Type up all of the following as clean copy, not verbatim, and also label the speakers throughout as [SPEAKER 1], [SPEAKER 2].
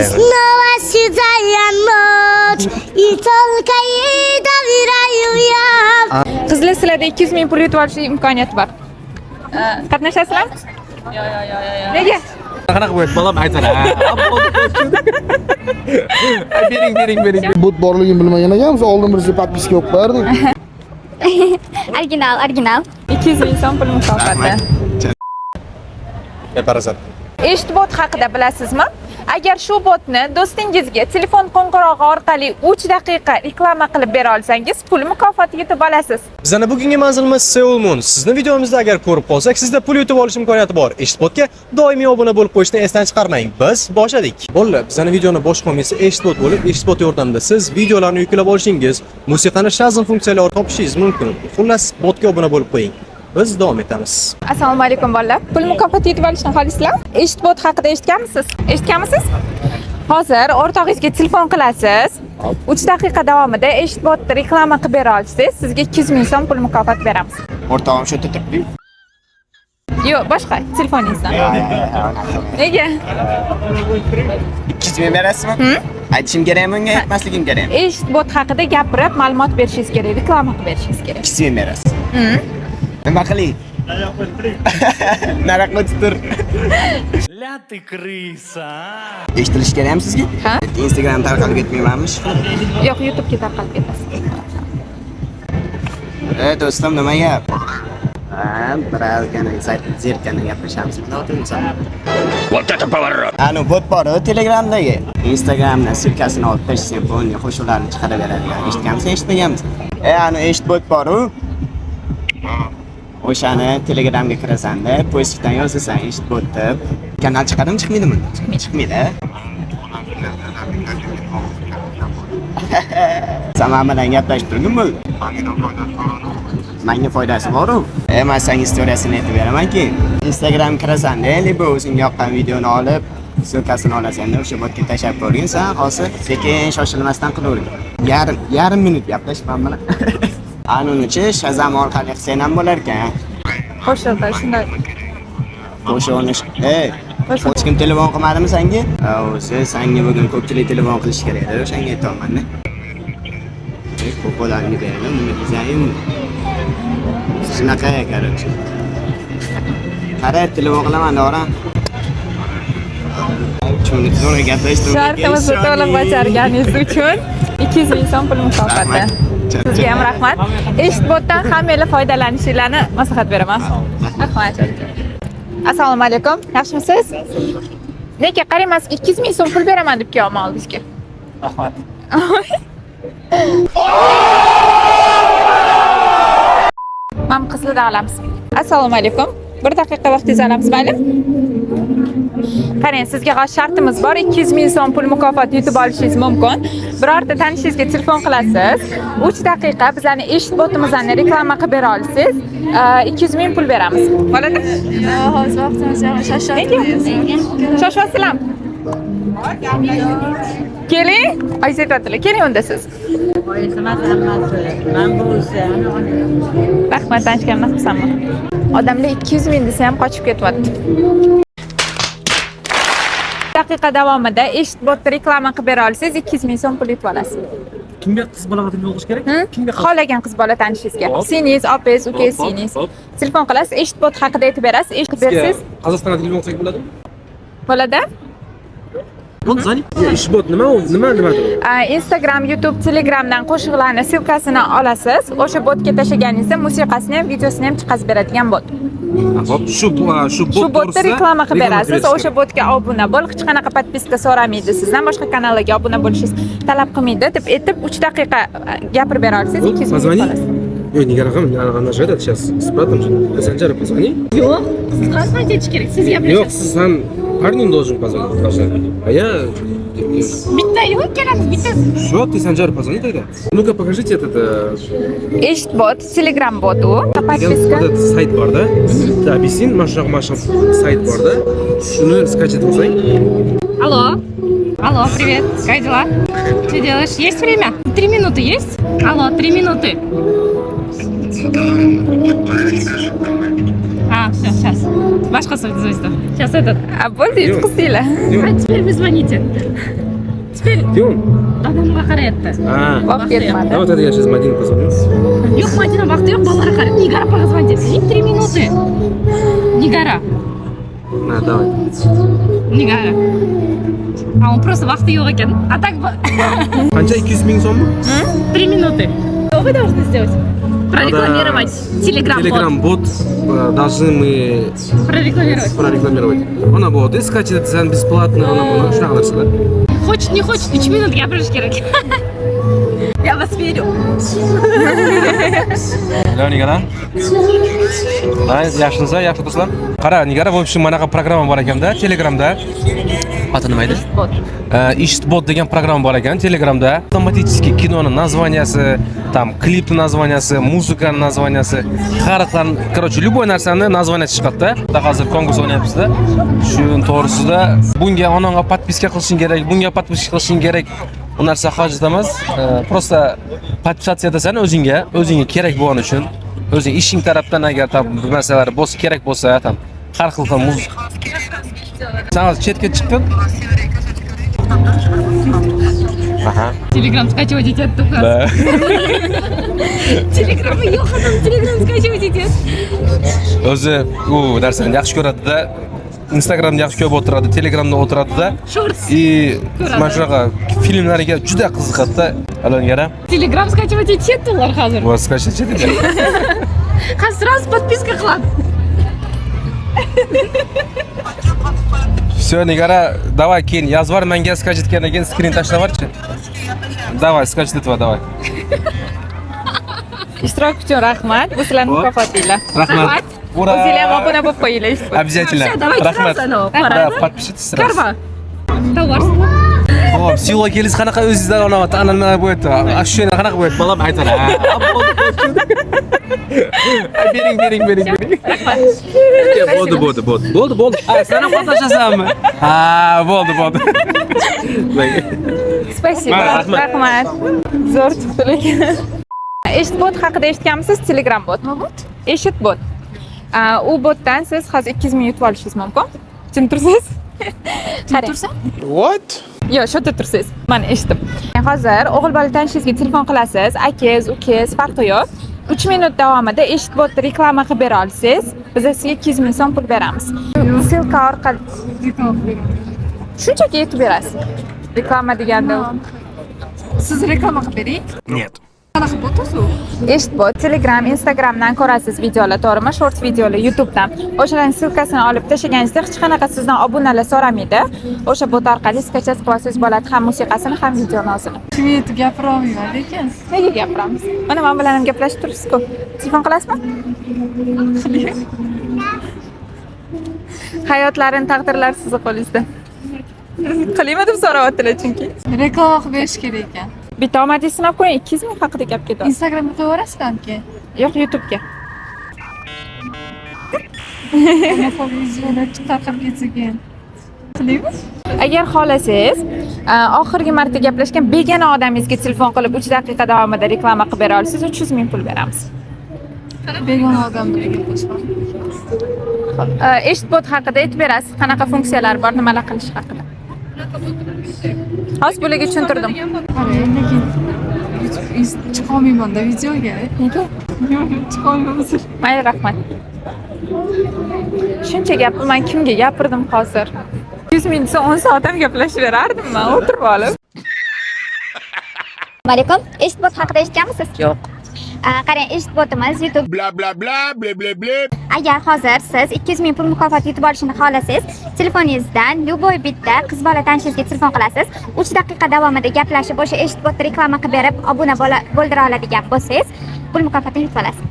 [SPEAKER 1] Снова сюда ночь, и только доверяю я.
[SPEAKER 2] Qizlar sizlarda 200 ming pul yutib olish imkoniyati bor. Qatnashasizlar? Nega?
[SPEAKER 3] Qanaqa bo'lyapti bolam aytara. Bering.
[SPEAKER 4] Bot borligini bilmagan ekanmiz, oldin bizga podpiska olib qo'yardik.
[SPEAKER 1] Original.
[SPEAKER 2] 200 ming so'm pul mukofoti.
[SPEAKER 3] Parasat.
[SPEAKER 2] Eshit bot haqida bilasizmi? Agar shu botni do'stingizga telefon qo'ng'irog'i orqali 3 daqiqa reklama qilib bera olsangiz, pul mukofoti yutib olasiz.
[SPEAKER 5] Bizning bugungi manzilimiz Seoul Moon. Sizni videomizda agar ko'rib qolsak, sizda pul yutib olish imkoniyati bor. Eshitbotga doimiy obuna bo'lib qo'yishni esdan chiqarmang. Biz boshladik. Bolalar, bizning videoni boshqa bo'lmasa Eshitbot bo'lib, Eshitbot yordamida siz videolarni yuklab olishingiz, musiqani shazm funksiyalari topishingiz mumkin. Xullas, botga obuna bo'lib qo'ying. Biz davom etamiz.
[SPEAKER 2] Assalomu alaykum bolalar. Pul mukofoti yutib olishni xohlaysizlar? Eshitbot haqida eshitganmisiz? Eshitganmisiz? Hozir o'rtog'ingizga telefon qilasiz. 3 daqiqa davomida Eshitbotni reklama qilib bera olsangiz, sizga 200 ming so'm pul mukofoti beramiz.
[SPEAKER 4] O'rtog'im shu yerda turibdi.
[SPEAKER 2] Yo'q, boshqa telefoningizdan. Nega?
[SPEAKER 6] 200 ming berasizmi? Aytishim kerakmi unga, aytmasligim kerakmi?
[SPEAKER 2] Eshitbot haqida gapirib, ma'lumot berishingiz kerak, reklama qilib berishingiz kerak.
[SPEAKER 6] 200 ming berasiz. Nima qiling? Naraqma tutur.
[SPEAKER 3] La ты крыса.
[SPEAKER 6] Eshitilish kerakmi sizga?
[SPEAKER 2] Ha?
[SPEAKER 6] Instagram tarqalib ketmaymanmi?
[SPEAKER 2] Yo'q, YouTube'ga tarqalib ketasiz.
[SPEAKER 6] Do'stim, nima gap? Birazgina zerkani gaplashamiz.
[SPEAKER 7] Вот это поворот!
[SPEAKER 6] Anu bot bor Telegramdagi. Instagramdan ssilkasini olib tashlasa, bunga qo'shuvlarni chiqarib beradigan. Eshitganmisiz, eshitmaganmisiz? Anu eshitbot bor-ku. O'shani Telegramga kirasan-da, postdan yozasan eshitbot deb. Kanal chiqadimi, chiqmaydimi? Chiqmaydi. Sen bilan gaplashib turgin bo'ldi. Menga foydasi bor-ku. Men senga istoriyasini aytib beraman-ki, Instagram kirasan-da, libo o'zing yoqqan videoni olib, ссылкасini olasan-da, o'sha botga tashlab qo'yginsan, hozir sekin shoshilmasdan qilavering. Yarim minut gaplashman bilan. Anunichi Shazam orqali qilsang ham bo'lar ekan.
[SPEAKER 2] Qo'shildi, shunday.
[SPEAKER 6] Qo'shuvni, hech kim telefon qilmadimi senga? O'zi senga bugun ko'pchilik telefon qilish kerak edi, o'shanga aytolman-da. Ko'plarga berdim, nima dezayn? Shunaqa qarang. Qara, telefon qilaman, to'g'ri? Chunki to'g'ri gaplashdim.
[SPEAKER 2] Shartimizni to'liq bajarganingiz uchun 200 ming so'm pul mukofoti. Sizga ham rahmat. Eshitbotdan hammalar foydalanishingizni maslahat beraman. Rahmat. Assalomu alaykum. Yaxshimisiz? Nega qaraymansiz, 200 ming so'm pul beraman deb kelyapman oldingizga.
[SPEAKER 3] Rahmat.
[SPEAKER 2] Mam qizlardan olamiz. Assalomu alaykum. 1 daqiqa vaqtingizni olamiz, mayli? Qarang, sizga shartimiz bor. 200 ming so'm pul mukofoti yutib olishingiz mumkin. Birorta tanishingizga telefon qilasiz. 3 daqiqa bizlarning Eshitbotimizdan reklama qilib bera olsangiz, 200 ming pul beramiz. Bo'ladi?
[SPEAKER 1] Hozir vaqtimiz yo'q,
[SPEAKER 2] Nega? Shoshyapsizlarmi? Keling, aytayotdilar. Keling unda siz. Rahmat, tanishganimdan xursandman. Odamlar 200 ming desa ham qochib ketyapti. Daqiqa davomida Eshitbotni reklama qilib bera olsangiz, 200 ming so'm pul yutib olasiz.
[SPEAKER 3] Kimga qiz bolaga telefon qilish kerak? Kimga
[SPEAKER 2] Xohlagan qiz bola tanishingizga. Singiz, opingiz, ukangiz, singiz. Telefon qilasiz, Eshitbot haqida aytib berasiz, eshitib bersiz.
[SPEAKER 3] Qozog'istonga telefon qilsak bo'ladimi?
[SPEAKER 2] Bo'ladi?
[SPEAKER 3] Eshitbot nima u? Nimadir?
[SPEAKER 2] Instagram, YouTube, Telegramdan qo'shiqlarni ссылкасini olasiz. O'sha botga tashlaganingizda musiqasini ham, videosini ham chiqarib beradigan bot.
[SPEAKER 3] Hop, shu
[SPEAKER 2] botda reklama qilib berasiz. O'sha botga obuna bo'l, hech qanaqa podpiska so'ramaydi sizdan, boshqa kanallarga obuna bo'lishingiz talab qilmaydi deb aytib 3 daqiqa gapirib bera olsangiz 200 ming olasiz.
[SPEAKER 3] Ой, не горохом, она же это сейчас с братом же. Санжар, позвони.
[SPEAKER 1] Yo'q, qizga aytish kerak. Siz
[SPEAKER 3] Yok, сам парнем должен позвонить должна. А я...
[SPEAKER 1] Bitta yo'q, ikkalamiz bitta.
[SPEAKER 3] Все, ты Санжар позвони тогда. Ну-ка, покажите этот...
[SPEAKER 2] Eshitbot, Telegram botu, podpiska.
[SPEAKER 3] Вот этот сайт бар, да? Да, объясни, Маша, сайт бар, да? Шуны скачать высай.
[SPEAKER 8] Алло, привет, как дела? Что делаешь? Есть время? 3 минуты есть? Алло, 3 минуты. А, сейчас. Boshqa so'zda. Сейчас этот.
[SPEAKER 2] Bo'ldi, yutqizinglar.
[SPEAKER 8] А теперь вы звоните. Теперь
[SPEAKER 3] Тион.
[SPEAKER 8] dadamga qarayapti.
[SPEAKER 3] А.
[SPEAKER 2] Vaqt yetmadi.
[SPEAKER 3] Давай тогда я сейчас Мадину позову.
[SPEAKER 8] Yo'q, Madina vaqti yo'q, bolalar qarayapti. Nigara позвоните. 3 минуты. Nigara.
[SPEAKER 3] На, давай.
[SPEAKER 8] Nigara. А он просто vaqti yo'q ekan. А так
[SPEAKER 3] Qancha 200 ming so'mmi?
[SPEAKER 8] 3 минуты. Что вы должны сделать? Прорекламировать Telegram-бот.
[SPEAKER 3] Telegram-бот должны мы прорекламировать. Ona botni skачать etsan бесплатно, ona buni shunaqa narsalar.
[SPEAKER 8] Хочет, не хочет, 3 минут gapirish kerak. Я вас верю.
[SPEAKER 3] Hello Nigara. Yaxshimisiz, yaxshi do'stlar? Qara Nigara, в общем, manaqa programma bor ekanda, Telegramda. Ati nima edi? Ishtbot degan programma bor ekan Telegramda. Avtomatически kinoni naзванияsi, там klipni naзванияsi, muzikani naзванияsi, xariqlarni, короче, любой narsani naзваниya chiqadi-da. Hozir konkurs o'ynayapmiz-da. Shu to'g'risida bunga onangga подписка qilishing kerak, bunga подписка qilishing kerak. U narsa hojat emas. Просто подписаться etasan o'zingga kerak bo'lgani uchun. O'zing ishing tarafdan agar bir narsalar bo'lsa, kerak bo'lsa, tam har xil muzika. Sen hozir chetga chiqdin? Aha.
[SPEAKER 8] Telegram скачивать etyapti. Telegramga yo'q ham Telegram скачивать etyapti.
[SPEAKER 3] O'zi u narsani yaxshi ko'radi-da. Instagramda yaxshi ko'rib o'tiradi, Telegramda o'tiradi-da.
[SPEAKER 8] Shorts.
[SPEAKER 3] И mana shunaqa filmlarga juda qiziqadi-da. Alongara.
[SPEAKER 8] Telegram скачивать etyapti ular hozir.
[SPEAKER 3] Bu skачать etadi.
[SPEAKER 8] Hozir sразу подписка qiladi.
[SPEAKER 3] Всё, Nigara, давай keyin yozib yubor, menga skачать etgandan keyin skrin tashlab yuborchi. Давай, skачать etib, давай.
[SPEAKER 2] Ishtirok uchun rahmat. Bu sizlarning mukofotinglar.
[SPEAKER 3] Rahmat.
[SPEAKER 2] O'zinglar ham obuna bo'lib qo'yinglar.
[SPEAKER 3] Обязательно.
[SPEAKER 8] Rahmat.
[SPEAKER 3] Да, подпишитесь сразу.
[SPEAKER 8] Karva. Tovar.
[SPEAKER 3] Hop, siyoga kelingiz qanaqa o'zingizdan olaman, tanilmay bo'yapti. Ashuna qanaqa bo'yapti? Bolam aytadi. Bering. Bo'ldi. Sen ham qatnashasanmi? Ha, bo'ldi.
[SPEAKER 2] Spasibo. Rahmat. Zo'r chiqdi lekin. Eshitbot haqida eshitganmisiz? Telegram bot. Eshitbot. U botdan siz hozir 200 ming yutib olishingiz mumkin. Tushunib tursiz? Tushunib
[SPEAKER 4] What?
[SPEAKER 2] Yo'q, shu yerda tursiz. Mana eshitdim. Hozir o'g'il bola tanishingizga telefon qilasiz, akangiz, ukangiz farqi yo'q. 3 minut davomida eshitbot reklama qilib bera olsangiz, biz sizga 200 ming so'm pul beramiz. Silka orqali shunchaki yetib berasiz. Reklama deganda
[SPEAKER 8] Siz reklama qilib bering.
[SPEAKER 3] Нет.
[SPEAKER 8] Qanaqa botosu?
[SPEAKER 2] Eshitbot Telegram, Instagramdan ko'rasiz videolar, to'g'rimi? Short videolar YouTubedan. O'shalarning silkasini olib tashlaganingizda hech qanaqa sizdan obunalar so'ramaydi. O'sha bot orqali skachas qilasiz bo'ladi, ham musiqasini, ham videonosini.
[SPEAKER 8] Kim yetib gapira olmayman, lekin.
[SPEAKER 2] Nega gapiramiz? Mana men bilan ham gaplashib turibsiz-ku. Telefon qilasizmi? Hayotlarini, taqdirlari sizni qo'lingizda. Qilmaymi deb so'rayaptilar chunki.
[SPEAKER 8] Reklama qilib berish kerak ekan.
[SPEAKER 2] Bitta omadingizni sinab ko'ring, 200 ming haqida gap ketadi.
[SPEAKER 8] Instagramga qo'yib yuborasizlarmi?
[SPEAKER 2] Yo'q, YouTube'ga.
[SPEAKER 8] Videolar tarqab ketsa keyin. Qilaymi?
[SPEAKER 2] Agar xohlasangiz, oxirgi marta gaplashgan begona odamingizga telefon qilib 3 daqiqa davomida reklama qilib bera olsangiz, 300 ming pul beramiz.
[SPEAKER 8] Begona odam bilan gaplashmoq.
[SPEAKER 2] Eshitbot haqida aytib berasiz, qanaqa funksiyalar bor, nimalar qilish haqida. Hozir bularga tushuntirdim.
[SPEAKER 8] Qarang, lekin chiqolmaymanda videoga.
[SPEAKER 2] Nega?
[SPEAKER 8] Chiqolmaymiz.
[SPEAKER 2] Mayli, rahmat. Shuncha gapni men kimga gapirdim hozir? 100 ming so'm 10 soat ham gaplashib berardim men o'tirib olib.
[SPEAKER 1] Alaykum. Eshitbot haqida eshitganmisiz?
[SPEAKER 2] Yo'q.
[SPEAKER 1] Qarang, eshitbotimiz YouTube.
[SPEAKER 4] Bla bla bla bla bla bla.
[SPEAKER 1] Agar hozir siz 200 ming pul mukofot yutib olishni xohlasangiz, telefoningizdan любой bitta qiz bola tanishingizga telefon qilasiz. 3 daqiqa davomida gaplashib, o'sha eshitbotni reklama qilib berib, obuna bo'ldira oladigan bo'lsangiz, pul mukofotini yutib olasiz.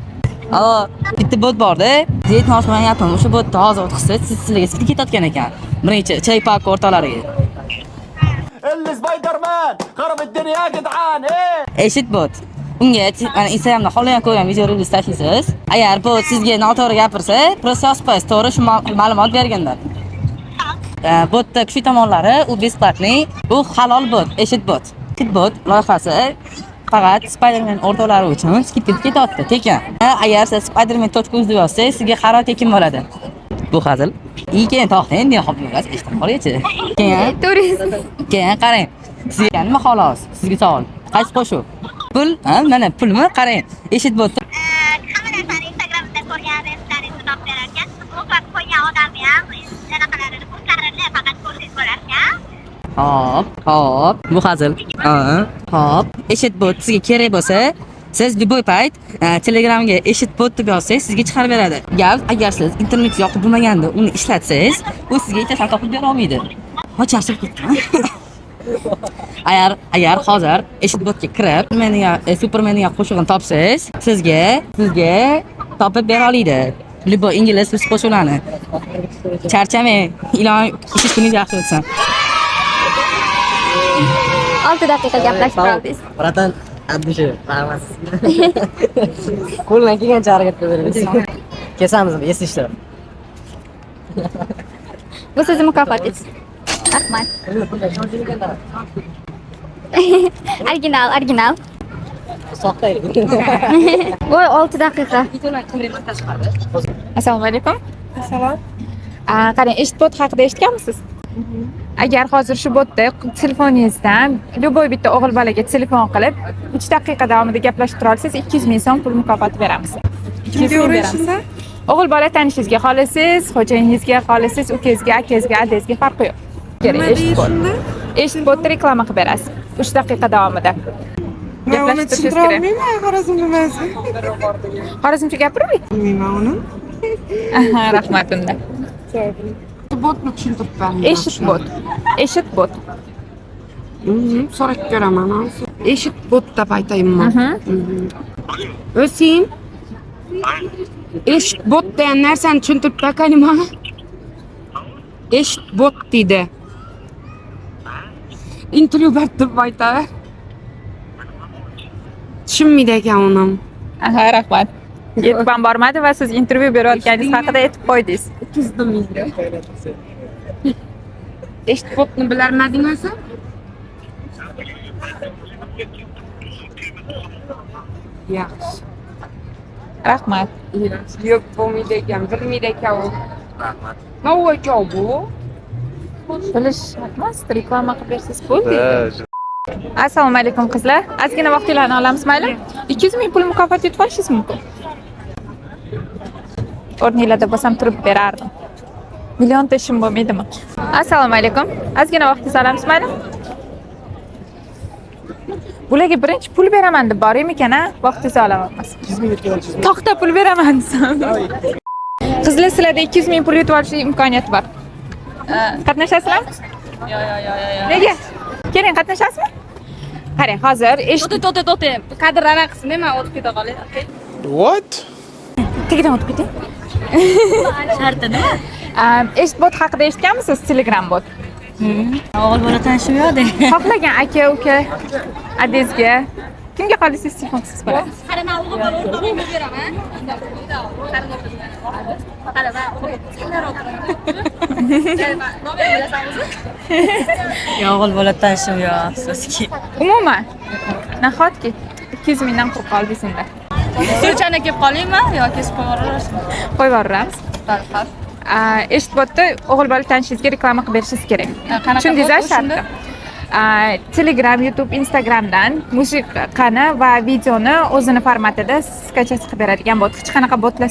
[SPEAKER 9] Bitta bot borda, zeyt nosmanyapman. O'sha botni hozir o'tkazsa, sizlarga sitib ketayotgan ekan. Birinchi choy pak o'rtalariga.
[SPEAKER 6] Spiderman, qarab ad-dunya gid'an,
[SPEAKER 9] Eshit bot. Unga Instagramda xohlagan ko'rgan videolarni tashlaysiz. Agar bot sizga noto'g'ri gapirsa, просто yozasiz, to'g'ri shu ma'lumot berganlar. Botda kuchli tomonlari, u besplatniy, u halol bot, eshit bot. Kitbot loyihasi faqat Spiderman o'rtoqlari uchun skidka ketyapti, tekin. Agar siz Spiderman .uz yozsangiz, sizga xaro tekin bo'ladi. Bu hazil. Keyin to'xtang, endi hoplaysiz, eshitib qolingchi. Keyin qarang. Sizga nima xolos? Sizga savol. Qaysi qo'shuv? Pul, mana pulmi? Qarang. Eshit bo'pti.
[SPEAKER 1] Hamma narsani Instagramda ko'rgan restoranni to'p berarkan, ovqat qo'ygan odamni ham anaqalarini pullarni faqat ko'rsangiz bo'larkan.
[SPEAKER 9] Hop. Bu hazil. Hop. Eshit bot sizga kerak bo'lsa, siz любой payt Telegramga eshit bot deb yozsangiz, sizga chiqarib beradi. Agar siz internet yoqib bo'lmaganda uni ishlatsangiz, u sizga hech narsa topib bera olmaydi. Ha, charchab ketdim. Agar hozir eshit botga kirib, Supermanning qo'shig'ini topsangiz, sizga topib bera oladi. Любой ingliz rus qo'shiqlarni. Charchamang, ilon ish kuningiz yaxshi o'tsin.
[SPEAKER 1] 6 daqiqa gaplashib qoldingiz.
[SPEAKER 9] Bratan, addishi, rahmat. Qo'ldan kelgancha harakat qilaveramiz. Kesamiz, esishlar.
[SPEAKER 1] Bu sizni mukofotingiz. Rahmat. Original.
[SPEAKER 9] Soxta.
[SPEAKER 1] Voy, 6 daqiqa.
[SPEAKER 2] Assalomu alaykum. Assalom. Qarang, eshit bot haqida eshitganmisiz? Agar hozir shu botda telefoningizdan любой bitta o'g'il bolaga telefon qilib 3 daqiqa davomida gaplashib tura olsangiz 200 ming so'm pul mukofoti beramiz. 200 ming beramiz. O'g'il bola tanishingizga xohlasangiz, xo'jayiningizga xohlasangiz, ukangizga, akangizga, adangizga farqi yo'q. Kerak eshit bot. Eshit botda reklama qilib berasiz 3 daqiqa davomida. Gaplashib turishingiz kerak. Xorazmcha gapirmang.
[SPEAKER 8] Bilmayman uni.
[SPEAKER 2] Aha, rahmat unda.
[SPEAKER 8] Botni tushuntirib bering.
[SPEAKER 2] Eshit bot.
[SPEAKER 8] So'rab ko'raman. Eshit bot deb aytaymi? O'zing eshit bot degan narsani tushuntirib berganima? Eshit bot deydi. Intervyu berib deb aytadi. Tushunmaydi ekan uni.
[SPEAKER 2] Aha, rahmat. Yetib ham bormadi va siz intervyu berayotganingiz haqida aytib qo'ydingiz.
[SPEAKER 8] Eshit botni bilarmadingmi o'zi? Yaxshi.
[SPEAKER 2] Rahmat.
[SPEAKER 8] Yo'q, bo'lmaydi ekan, bilmaydi ekan u. Rahmat. Nima ekan bu?
[SPEAKER 2] Bilish emas, reklama qilib bersangiz bo'ldi. Assalomu alaykum qizlar. Ozgina vaqtingizni olamiz, mayli? 200 ming pul mukofot yutib olishingiz mumkin. O'rningizda bo'lsam turib berardim. Millionta ishim bo'lmaydimi? Assalomu alaykum. Ozgina vaqtingizni olamiz, mayli? Bularga birinchi pul beraman deb boring ekan-a? Vaqtingizni olaman. To'xta, pul beraman desam. Qizlar, sizlarda 200 ming pul yutib olish imkoniyati bor. Qatnashasizlarmi? Yo'q. Nega? Keling, qatnashasizmi? Qarang, hozir
[SPEAKER 8] To'xta. Kadr anaqasini men o'tib keta qolay.
[SPEAKER 4] What?
[SPEAKER 2] Tagidan o'tib keting.
[SPEAKER 9] Sharti nima?
[SPEAKER 2] Eshit bot haqida eshitganmisiz? Telegram bot.
[SPEAKER 9] O'g'il bola tanishim yo'q de.
[SPEAKER 2] Xohlagan aka, uka, adangizga kimga qolsangiz telefon qilsangiz bo'ladi.
[SPEAKER 8] Qara, men o'g'il bola o'rtog'imga beraman.
[SPEAKER 9] O'g'il bola tanishim yo'q, afsuski.
[SPEAKER 2] Umuman, nahotki 200 mingdan quruq qoldingiz unda.
[SPEAKER 8] So'chani kelib qolaymi yoki kesib qo'yaverasizmi?
[SPEAKER 2] Qo'yib yuboramiz. Eshit botda o'g'il bola tanishingizga reklama qilib berishingiz kerak. Tushundingiz-a shartni? Telegram, YouTube, Instagramdan musiqani va videoni o'zini formatida skachasi qilib beradigan bot. Hech qanaqa botlar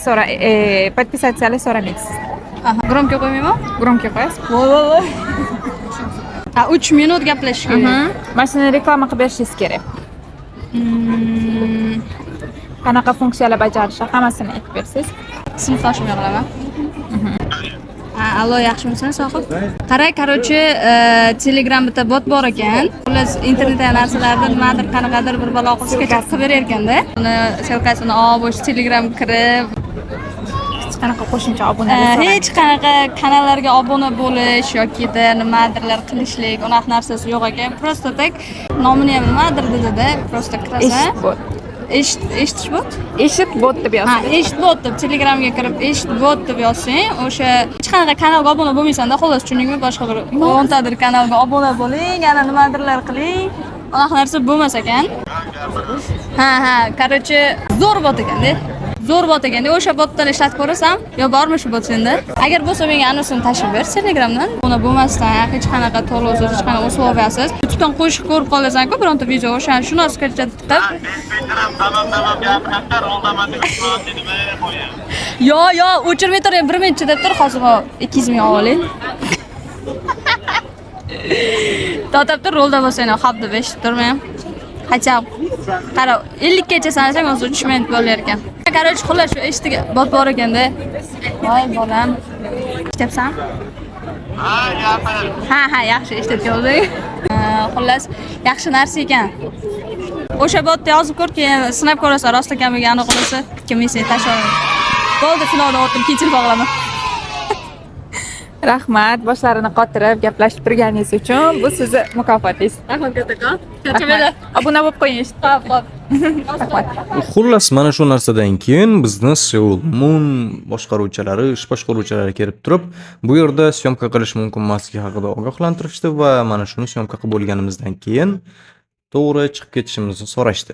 [SPEAKER 2] podpisatsiyalar so'ramaydi sizdan.
[SPEAKER 8] Gromka qo'ymayman?
[SPEAKER 2] Gromka qo'yasiz.
[SPEAKER 8] 3 minut gaplashish kerak.
[SPEAKER 2] Mana shuni reklama qilib berishingiz kerak. Qanaqa funksiyalar bajarishi hammasini aytib bersangiz.
[SPEAKER 8] Sinfdoshimga qilaman. Allo, yaxshimisiz, Sohib? Qarang, короче, Telegram bitta bot bor ekan. Xullas, internetda narsalarni nimadir, qanaqadir bir balo qilib berar ekanda. Uni selkasini olib, o'sha Telegram kirib,
[SPEAKER 2] hech qanaqa qo'shimcha obunalar
[SPEAKER 8] hech qanaqa kanallarga obuna bo'lish yoki nimadirlar qilishlik, unaqa narsasi yo'q ekan. Просто tak nomini ham nimadir dedi-da, просто kirasan. Eshitish bot?
[SPEAKER 2] Eshit bot deb yozing.
[SPEAKER 8] Eshit bot deb Telegramga kirib, eshit bot deb yozsang, o'sha hech qanaqa kanalga obuna bo'lmaysan-da, xolos, tushundingmi? Boshqa bir 10 tadir kanalga obuna bo'ling, yana nimadirlar qiling. Unaqa narsa bo'lmas ekan. Ha, короче, zo'r bot ekanda. Zo'r bot ekanda. O'sha botdan ishlatib ko'rasam, yo bormi shu bot senda? Agar bo'lsa menga anusini tashib ber Telegramdan. Buni bo'lmasdan hech qanaqa to'lovsiz, hech qanaqa условияsiz. YouTubedan qo'shiq ko'rib qolasan-ku, bironta video o'sha shuni sketchga tiqib. Yo, o'chirmay tur, 1 minut chidab tur, hozir 200 ming oling. To'xtab tur, rolda bo'lsang, hop deb eshitib turman. Qachon? Qara, 50 gacha sanasang o'zi 3 minut bo'lar ekan. Короче, xullas shu eshitiga bot bor ekanda. Voy bolam. Eshityapsan? Ha, yaxshi eshityapsan. Xullas, yaxshi narsa ekan. O'sha botni yozib ko'r, keyin sinab ko'rasan, rost ekanligi aniq bo'lsa, kim seni tashlab. Bo'ldi, sinovdan o'tdim, keyin telefon qilaman.
[SPEAKER 2] Rahmat, boshlarini qotirib gaplashib turganingiz uchun. Bu sizni mukofotingiz.
[SPEAKER 8] Rahmat kattakon. Charchamaylar.
[SPEAKER 2] Obuna bo'lib qo'ying, eshitib. Rahmat.
[SPEAKER 5] Xullas, mana shu narsadan keyin bizni Seoul Moon boshqaruvchilari, ish boshqaruvchilari kelib turib, bu yerda syomka qilish mumkin emasligi haqida ogohlantirishdi va mana shuni syomka qilib bo'lganimizdan keyin to'g'ri chiqib ketishimizni so'rashdi.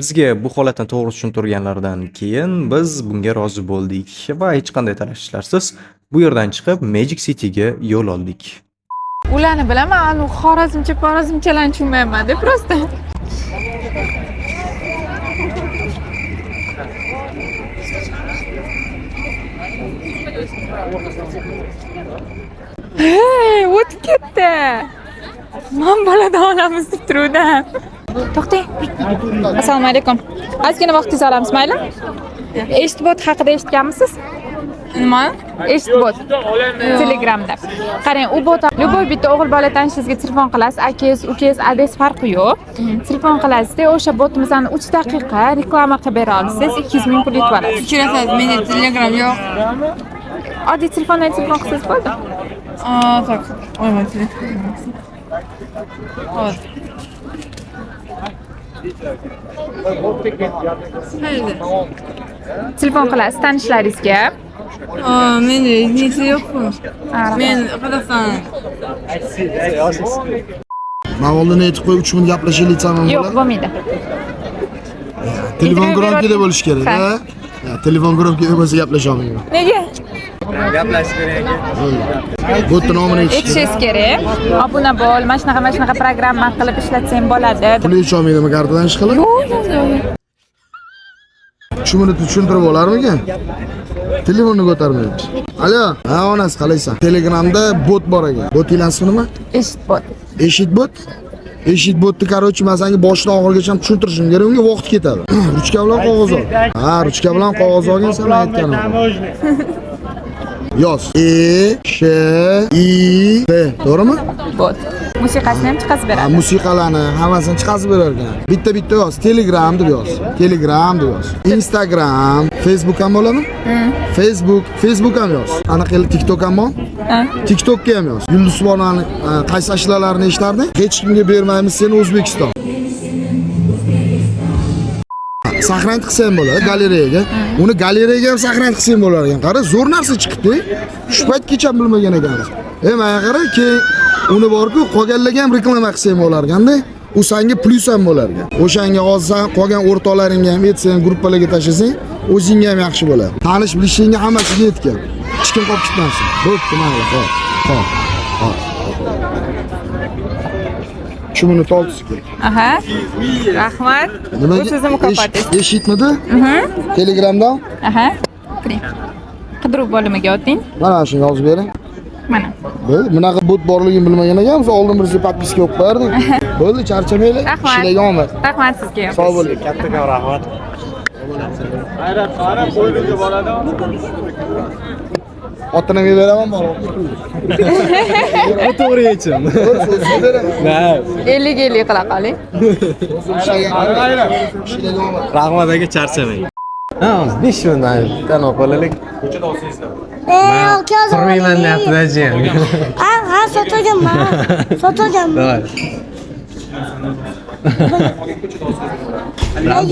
[SPEAKER 5] Bizga bu holatni to'g'ri tushuntirganlaridan keyin biz bunga rozi bo'ldik va hech qanday tashvishlarsiz bu yerdan chiqib Magic City'ga yo'l oldik.
[SPEAKER 2] Ularni bilaman, u xorazmchalarni tushunmayman-da, prosta. Hey, o'tib ketdi. Men boladan olamiz deb turdim. To'xtang. Assalomu alaykum. Ozgina vaqtingizni olamiz, mayli? Eshitbot haqida eshitganmisiz? Nima? Eshitbot. Telegramda. Qarang, u bot любой bitta o'g'il bola tanishingizga telefon qilasiz, akangiz, ukangiz, adres farqi yo'q. Telefon qilasizda, o'sha botimizdan 3 daqiqa reklama qilib bera olsangiz, 200 ming pul yutib olasiz.
[SPEAKER 8] Kechiring, menda Telegram yo'q.
[SPEAKER 2] Oddiy telefondan telefon qilsangiz bo'ldi.
[SPEAKER 8] Tak. Oyman telefon. Hop.
[SPEAKER 2] Telefon qilasiz tanishlaringizga.
[SPEAKER 8] Menda nisi yo'q-ku. Men qilaman.
[SPEAKER 10] Men oldin aytib qo'yib 3 minut gaplashaylik tamom bo'ladi.
[SPEAKER 2] Yo'q, bo'lmaydi.
[SPEAKER 10] Telefon gronkida bo'lish kerak-a? Telefon gronkida bo'lsa gaplasha olmayman.
[SPEAKER 2] Nega?
[SPEAKER 5] Gaplash kerak.
[SPEAKER 10] Bu nomini
[SPEAKER 2] Aytishingiz kerak. Obuna bo'l, mana shunaqa programma qilib ishlatsang bo'ladi.
[SPEAKER 10] pul yecholmaydimi kartadan ish qilib?
[SPEAKER 2] Yo'q.
[SPEAKER 10] 3 minut tushuntirib olarmikan? Telefonni ko'tarmayapti. Alo, ha onasi qalaysan? Telegramda bot bor ekan. Botingning ismi nima?
[SPEAKER 2] Eshitbot.
[SPEAKER 10] Eshitbot. Eshitbotni короче, men senga boshidan oxirigacha tushuntirishim kerak, unga vaqt ketadi. Ruchka bilan qog'oz ol. Ha, ruchka bilan qog'oz olgan sen aytganim. Yoz. Sh I B. To'g'rimi?
[SPEAKER 2] Bot. Musiqasini ham chiqazib beradi.
[SPEAKER 10] Musiqalarni hammasini chiqazib berar ekan. Bitta yoz. Telegram deb yoz. Telegram deb yoz. Instagram, Facebook ham bo'ladimi? Facebook ham yoz. Anaqa TikTok ham bor? TikTokga ham yoz. Yulduz Bonani qaysi ashlalarini eshitarding? Hech kimga bermaymiz seni O'zbekiston. Saqlanib qilsam bo'ladi galereyaga. Uni galereyaga ham saqlanib qilsam bo'lar ekan. Qara, zo'r narsa chiqibdi. Shu paytgacha bilmagan ekanmiz. Mana qara, keyin uni borku, qolganlarga ham reklama qilsam bo'lar ekanda. U senga plus ham bo'lar ekan. O'shanga hozir qolgan o'rtoqlaringga ham aytsang, gruppalarga tashlasang, o'zingga ham yaxshi bo'ladi. Tanish bilishingga hammasiga yetgan. Hech kim qolib ketmasin. Bo'pti, mayli, xo'p. Shu meni toltisi kerak.
[SPEAKER 2] Aha. Rahmat. Bu sizning mukofotingiz.
[SPEAKER 10] Eshitmidi? Telegramdan?
[SPEAKER 2] Aha. Kiring. Qidiruv bo'limiga o'ting.
[SPEAKER 10] Mana shuni yozib bering.
[SPEAKER 2] Mana.
[SPEAKER 10] Bunaqa bot borligini bilmagan ekanmiz. Oldin birisi podpiska o'qib qo'yardik. Bo'ldi, charchamaylik. Ishlagan omad.
[SPEAKER 2] Rahmat sizga.
[SPEAKER 10] Sog' bo'ling.
[SPEAKER 5] Kattakon rahmat.
[SPEAKER 10] Otinaga beraman bola.
[SPEAKER 5] To'g'ri yechim. Na.
[SPEAKER 2] 50 qila qoling.
[SPEAKER 5] Rahmat aka, charchamang. Ha, 5 minutdan tanov qilaylik. Ko'chada olsangizlar. Qurmayman deyapti-da, jiyan.
[SPEAKER 11] Ha, sotaganman.
[SPEAKER 5] Davay.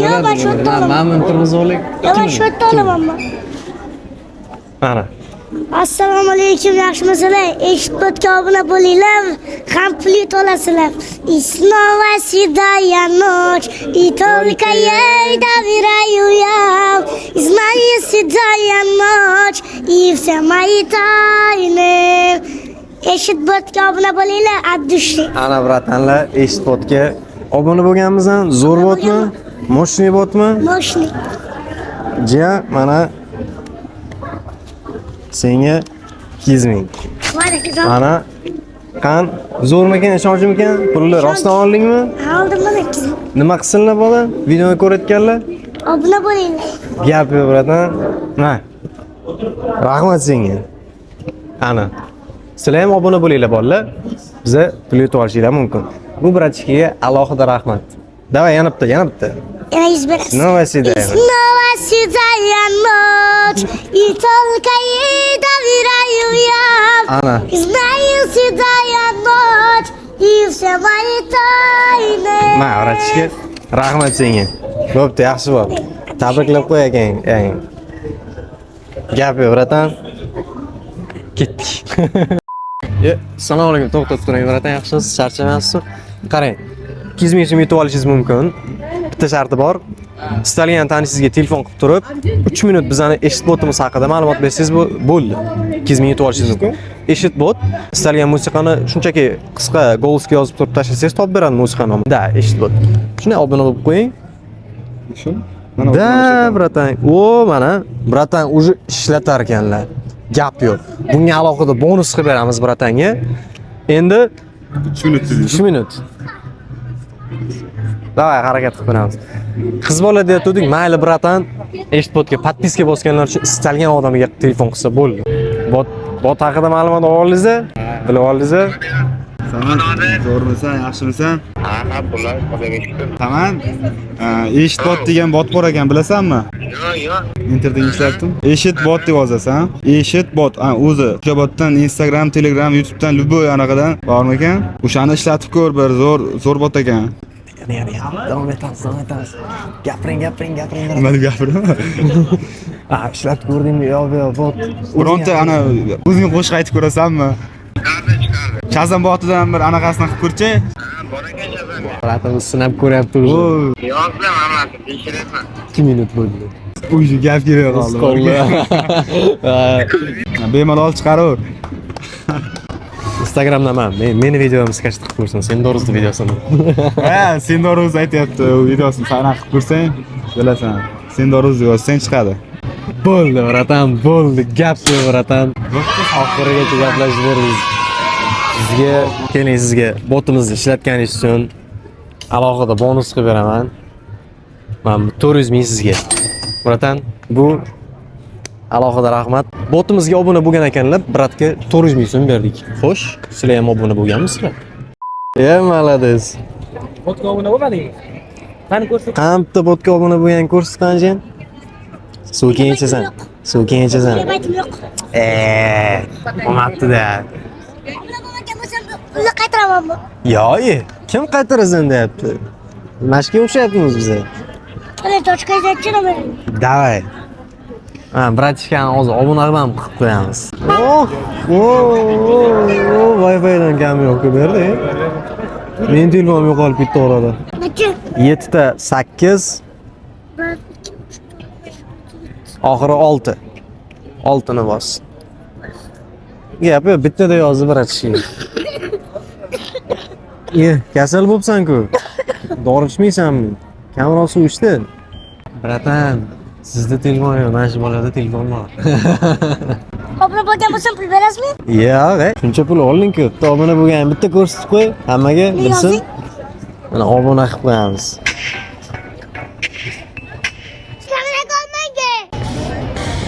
[SPEAKER 11] Yo'q, men shu yerda olaman.
[SPEAKER 5] Ma'mun turg'izib oling.
[SPEAKER 11] Yo'q, men shu yerda olaman.
[SPEAKER 5] Mana.
[SPEAKER 11] Assalomu alaykum, yaxshimisizlar? Eshitbotga obuna bo'linglar, ham plyut olasizlar. И снова седая ночь, и только ей доверяю я. И знаю, седая ночь, и все мои тайны. Eshitbotga obuna bo'linglar, от души.
[SPEAKER 5] Ana bratanlar, Eshitbotga obuna bo'lganmizdan zo'r botmi? Moshni botmi?
[SPEAKER 11] Moshni.
[SPEAKER 5] Jiya, mana senga 200 ming. Mana qan zo'rmikan, ishonchmikan? Pulni rostdan oldingmi?
[SPEAKER 11] Oldim mana 200 ming.
[SPEAKER 5] Nima qilsinlar bola? Videoni ko'rayotganlar?
[SPEAKER 11] Obuna bo'linglar.
[SPEAKER 5] Gap yo'q bratan. Ha. Rahmat senga. Ana. Sizlar ham obuna bo'linglar bolalar. Biza plyut olishinglar mumkin. Bu bratishkaga alohida rahmat. Davay, yana bitta, yana bitta.
[SPEAKER 11] Yana 100 berasiz.
[SPEAKER 5] Снова седая.
[SPEAKER 11] Снова седая ночь, и только ей доверяю я.
[SPEAKER 5] Ana.
[SPEAKER 11] Знаю, седая ночь, и все мои тайны.
[SPEAKER 5] Ma, bratishka rahmat senga. Bo'pti, yaxshi bo'l. Tabriklab qo'y ekan. Gap yo'q, bratan. Ketdik. Assalomu alaykum. To'xtab turing, bratan. Yaxshimisiz? Charchamayapsizmi? Qarang. 200 ming so'm yutib olishingiz mumkin. Bitta sharti bor. Istalgan tanishingizga telefon qilib turib, 3 minut bizani Eshitbotimiz haqida ma'lumot bersangiz bo'ldi. 200 ming yutib olishingiz mumkin. Eshitbot istalgan musiqani shunchaki qisqa golsga yozib turib tashlasangiz topib beradi musiqa nomini. Da, Eshitbot. Shunday obuna bo'lib qo'ying. Shu? Da, bratan. Mana bratan уже ishlatar ekanlar. Gap yo'q. Bunga alohida bonus qilib beramiz bratanga. Endi 3 minut. Davay, harakat qilib ko'ramiz. Qiz bola deyotdik, mayli bratan, Eshitbotga podpiska bosganlar uchun istalgan odamga telefon qilsa bo'ldi. Bot haqida ma'lumot oldingizmi? Bilib oldingizmi?
[SPEAKER 12] Tamam. Zo'rmisan, yaxshimisan?
[SPEAKER 7] Ha, bular qo'liga chiqib.
[SPEAKER 12] Tamam. Eshitbot degan bot bor ekan, bilasanmi?
[SPEAKER 7] Yo'q.
[SPEAKER 12] Internetda ishlatdim. Eshitbot deb yozasan. Eshitbot, o'zi. O'sha botdan Instagram, Telegram, YouTube'dan любой anaqadan bormi ekan? O'shani ishlatib ko'r, bir zo'r bot ekan.
[SPEAKER 5] Davom etamiz. Gapiring.
[SPEAKER 12] Nima deb gapiraman?
[SPEAKER 5] Ishlatib ko'rdingmi? Yo'q, bot.
[SPEAKER 12] Bironta o'zing qo'shiq aytib ko'rasanmi? Shazam botidan bir anaqasini qilib ko'rchi.
[SPEAKER 7] Bor ekan Shazam.
[SPEAKER 5] Bratan sinab ko'ryapti o'zi.
[SPEAKER 7] Yozdim hammasi, tekshiraman.
[SPEAKER 5] 2 minut bo'ldi.
[SPEAKER 12] O'zi gap kelib qoldi. Bemalol chiqaraver.
[SPEAKER 5] Instagramda meni videomni skach qilib ko'rsin. Sen to'g'risida videosini.
[SPEAKER 12] Ha, sen to'g'risida aytyapti. U videosini qanaqa qilib ko'rsang, bilasan. Sen to'g'risida yozsang chiqadi.
[SPEAKER 5] Bo'ldi, bratan, bo'ldi. Gap yo'q, bratan. Oxirigacha gaplashib berdik. Sizga botimizni ishlatganingiz uchun alohida bonus qilib beraman. Men 400 ming sizga. Bratan, bu alohida rahmat. Botimizga obuna bo'lgan ekanlar, bratga 400 ming so'm berdik. Xo'sh, sizlar ham obuna bo'lganmisizlar? Malades.
[SPEAKER 3] Botga obuna bo'lmadingmi? Qani ko'rsat.
[SPEAKER 5] Qancha botga obuna bo'lgan ko'rsatganjan? Suv keyinchasan.
[SPEAKER 11] Yo'q.
[SPEAKER 5] Bo'lmabdi-da.
[SPEAKER 11] Uni qaytaramanmi?
[SPEAKER 5] Yo'q, kim qaytarasan deyapti. Mashga o'xshayapmiz biz.
[SPEAKER 11] Qani tochkayga aytchina.
[SPEAKER 5] Davay. Bratishkani hozir obuna ham qilib qo'yamiz. Wi-Fi'dan kam yo'q berdi. Men telefonim yo'qolib ketdi orada.
[SPEAKER 11] Necha?
[SPEAKER 5] 7 ta 8 oxiri 6. 6 ni bos. Gap yo'q, bittada yozib bratishki. Kasal bo'libsan-ku. Dori ichmaysanmi? Kamroq suv ichdi. Bratan, sizda telefon yo'q, mana shu bolada telefon bor.
[SPEAKER 11] Obuna bo'lgan bo'lsa pul berasizmi?
[SPEAKER 5] Yo'q, shuncha pul olding-ku. Bitta obuna bo'lgan, bitta ko'rsatib qo'y, hammaga bilsin. Mana obuna qilib qo'yamiz.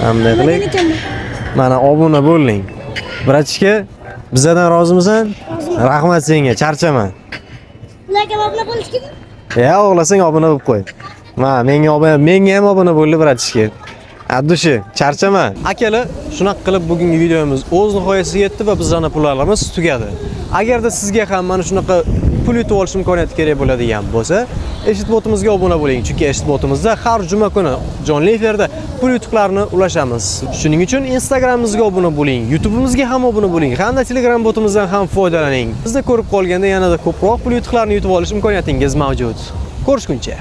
[SPEAKER 5] Hamda qiling. Mana obuna bo'ling. Bratishka, bizdan rozimisan? Rahmat senga, charchama.
[SPEAKER 11] Ularga obuna bo'lish kerak.
[SPEAKER 5] O'g'lasang obuna bo'lib qo'y. Menga ham obuna bo'ldi bratishka. Addushi, charchama. Akalar, shunaqa qilib bugungi videomiz o'z nihoyasiga yetdi va bizlarning pullarimiz tugadi. Agarda sizga ham mana shunaqa pul yutib olish imkoniyati kerak bo'ladigan bo'lsa, Eshit botimizga obuna bo'ling, chunki Eshit botimizda har juma kuni jonli efirda pul yutuqlarini ulashamiz. Shuning uchun Instagramimizga obuna bo'ling, YouTube'imizga ham obuna bo'ling, hamda Telegram botimizdan ham foydalaning. Bizni ko'rib qolganda yanada ko'proq pul yutuqlarini yutib olish imkoniyatingiz mavjud. Ko'rishguncha.